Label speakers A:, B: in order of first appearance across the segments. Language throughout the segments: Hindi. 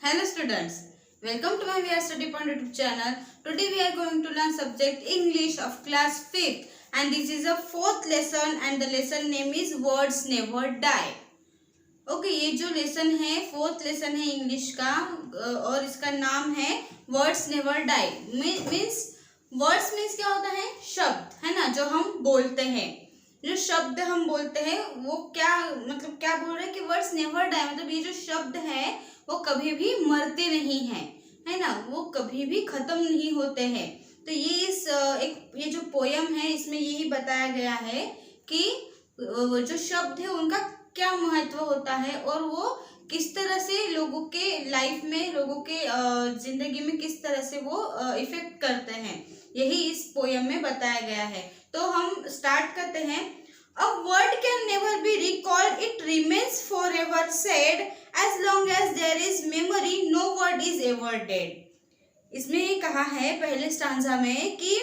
A: Hello students, welcome to my VR Study Point YouTube channel. Today we are going to learn subject English of class 5th and this is a fourth lesson and the lesson name is Words Never Die. Okay ये जो लेसन है फोर्थ लेसन है इंग्लिश का और इसका नाम है words never die. Means words means क्या होता है? शब्द, है ना, जो हम बोलते हैं। जो शब्द हम बोलते हैं वो क्या मतलब क्या बोल रहे हैं कि वर्ड्स नेवर डाई, मतलब ये जो शब्द है वो कभी भी मरते नहीं हैं, है ना, वो कभी भी खत्म नहीं होते हैं। तो ये जो पोयम है इसमें यही बताया गया है कि जो शब्द है उनका क्या महत्व होता है और वो किस तरह से लोगों के लाइफ में, लोगों के जिंदगी में किस तरह से वो इफेक्ट करते हैं, यही इस पोयम में बताया गया है। तो हम स्टार्ट करते हैं। A word can never be recalled, it remains forever said, as long as there is memory, no word is ever dead. इसमें ये कहा है पहले स्टांजा में कि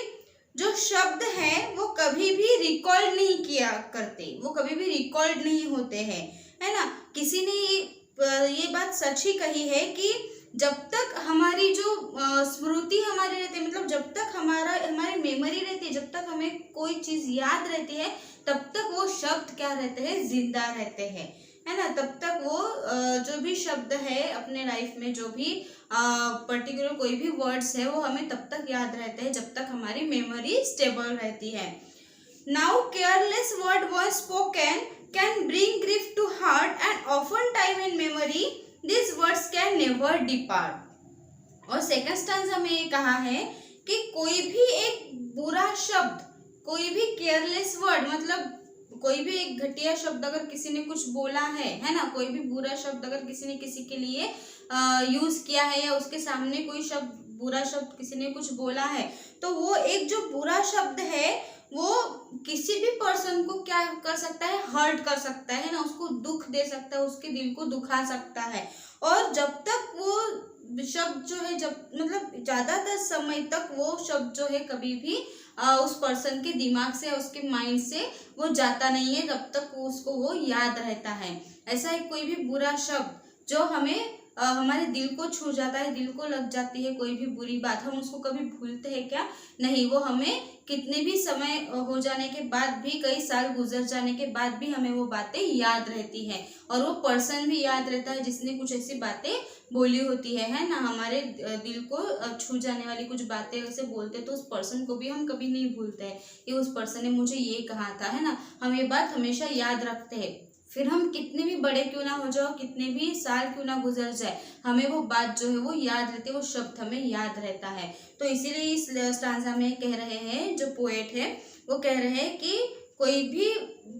A: जो शब्द हैं वो कभी भी रिकॉल नहीं किया करते, वो कभी भी रिकॉल्ड नहीं होते हैं, है ना। किसी ने ये बात सच ही कही है कि जब तक हमारी जो स्मृति हमारी रहती है, मतलब जब तक हमारी मेमोरी रहती है, जब तक हमें कोई चीज याद रहती है, तब तक वो शब्द क्या रहते हैं? जिंदा रहते हैं, है ना। तब तक वो जो भी शब्द है अपने लाइफ में, जो भी पर्टिकुलर कोई भी वर्ड्स है वो हमें तब तक याद रहते हैं जब तक हमारी मेमोरी स्टेबल रहती है। Now careless word was spoken can bring grief to heart and often time in memory this words can never depart. और सेकंड स्टैंजा में ये कहा है कि कोई भी एक बुरा शब्द, कोई भी केयरलेस वर्ड, मतलब कोई भी एक घटिया शब्द अगर किसी ने कुछ बोला है ना, कोई भी बुरा शब्द अगर किसी ने किसी के लिए यूज किया है या उसके सामने कोई शब्द, बुरा शब्द किसी ने कुछ बोला है, तो वो एक जो बुरा शब्द है वो किसी भी पर्सन को क्या कर सकता है? हर्ट कर सकता है ना, उसको दुख दे सकता है, उसके दिल को दुखा सकता है। और जब तक वो शब्द जो है, जब मतलब ज्यादातर समय तक वो शब्द जो है कभी भी उस पर्सन के दिमाग से, उसके माइंड से वो जाता नहीं है, जब तक उसको वो याद रहता है। ऐसा है कोई भी बुरा शब्द जो हमें हमारे दिल को छू जाता है, दिल को लग जाती है, कोई भी बुरी बात, हम उसको कभी भूलते हैं क्या? नहीं, वो हमें कितने भी समय हो जाने के बाद भी, कई साल गुजर जाने के बाद भी हमें वो बातें याद रहती हैं और वो पर्सन भी याद रहता है जिसने कुछ ऐसी बातें बोली होती है ना। हमारे दिल को छू जाने वाली कुछ बातें ऐसे बोलते तो उस पर्सन को भी हम कभी नहीं भूलते हैं कि उस पर्सन ने मुझे ये कहा था, है ना। हम ये बात हमेशा याद रखते हैं, फिर हम कितने भी बड़े क्यों ना हो जाओ, कितने भी साल क्यों ना गुजर जाए, हमें वो बात जो है वो याद रहती है, वो शब्द हमें याद रहता है। तो इसीलिए इस स्टांजा में कह रहे हैं, जो पोएट है वो कह रहे हैं कि कोई भी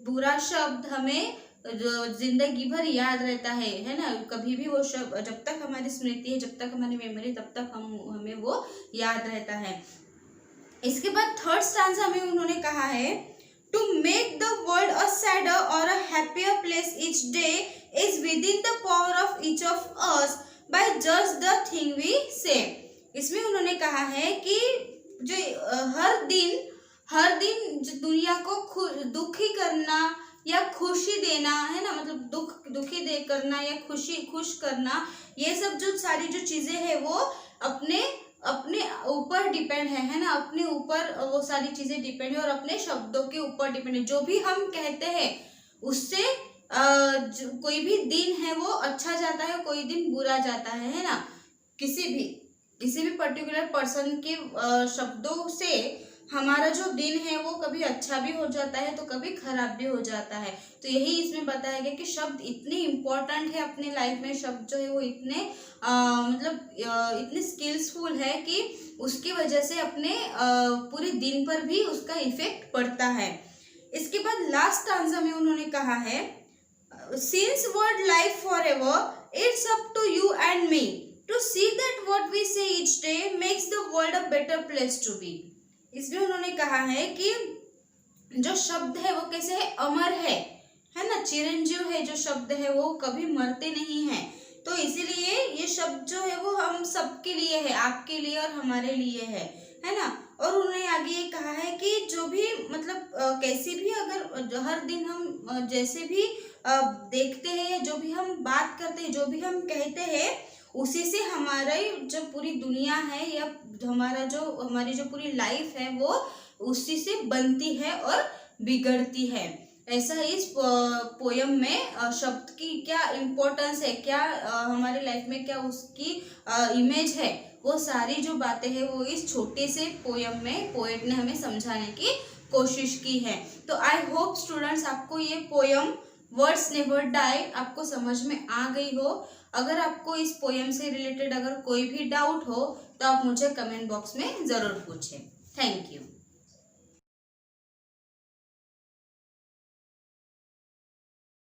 A: बुरा शब्द हमें जिंदगी भर याद रहता है ना। कभी भी वो शब्द जब तक हमारी स्मृति है, जब तक हमारी मेमोरी, तब तक हमें वो याद रहता है। इसके बाद थर्ड स्टांजा में उन्होंने कहा है To make the world a sadder or a happier place each day is within the power of each of us by just the thing we say. इसमें उन्होंने कहा है कि जो हर दिन जो दुनिया को दुखी करना या खुशी देना, है ना, मतलब दुखी दे करना या खुश करना, ये सब जो सारी जो चीजें हैं वो अपने ऊपर डिपेंड है ना, अपने ऊपर वो सारी चीजें डिपेंड है और अपने शब्दों के ऊपर डिपेंड है। जो भी हम कहते हैं उससे कोई भी दिन है वो अच्छा जाता है, कोई दिन बुरा जाता है ना। किसी भी पर्टिकुलर पर्सन के शब्दों से हमारा जो दिन है वो कभी अच्छा भी हो जाता है तो कभी खराब भी हो जाता है। तो यही इसमें बताया गया कि शब्द इतने इम्पोर्टेंट है अपने लाइफ में, शब्द जो है वो इतने इतने स्किल्सफुल है कि उसकी वजह से अपने पूरे दिन पर भी उसका इफेक्ट पड़ता है। इसके बाद लास्ट स्टांजा में उन्होंने कहा है since word life forever it's up to you and me to see that what we say each day makes the world a better place to be. इसमें उन्होंने कहा है कि जो शब्द है वो कैसे है? अमर है ना, चिरंजीव है। जो शब्द है वो कभी मरते नहीं हैं। तो इसीलिए ये शब्द जो है वो हम सबके लिए है, आपके लिए और हमारे लिए है ना। और उन्होंने आगे ये कहा है कि जो भी मतलब कैसी भी अगर हर दिन हम जैसे भी देखते हैं, जो भी हम बात करते हैं, जो भी हम कहते हैं, उसी से हमारी जो पूरी दुनिया है या हमारी जो पूरी लाइफ है वो उसी से बनती है और बिगड़ती है। ऐसा इस पोयम में शब्द की क्या इम्पोर्टेंस है, क्या हमारे लाइफ में क्या उसकी इमेज है, वो सारी जो बातें हैं वो इस छोटे से पोयम में पोएट ने हमें समझाने की कोशिश की है। तो आई होप स्टूडेंट्स आपको ये पोयम वर्ड्स नेवर डाई आपको समझ में आ गई हो। अगर आपको इस पोयम से रिलेटेड अगर कोई भी डाउट हो तो आप मुझे कमेंट बॉक्स में ज़रूर पूछें। Thank you.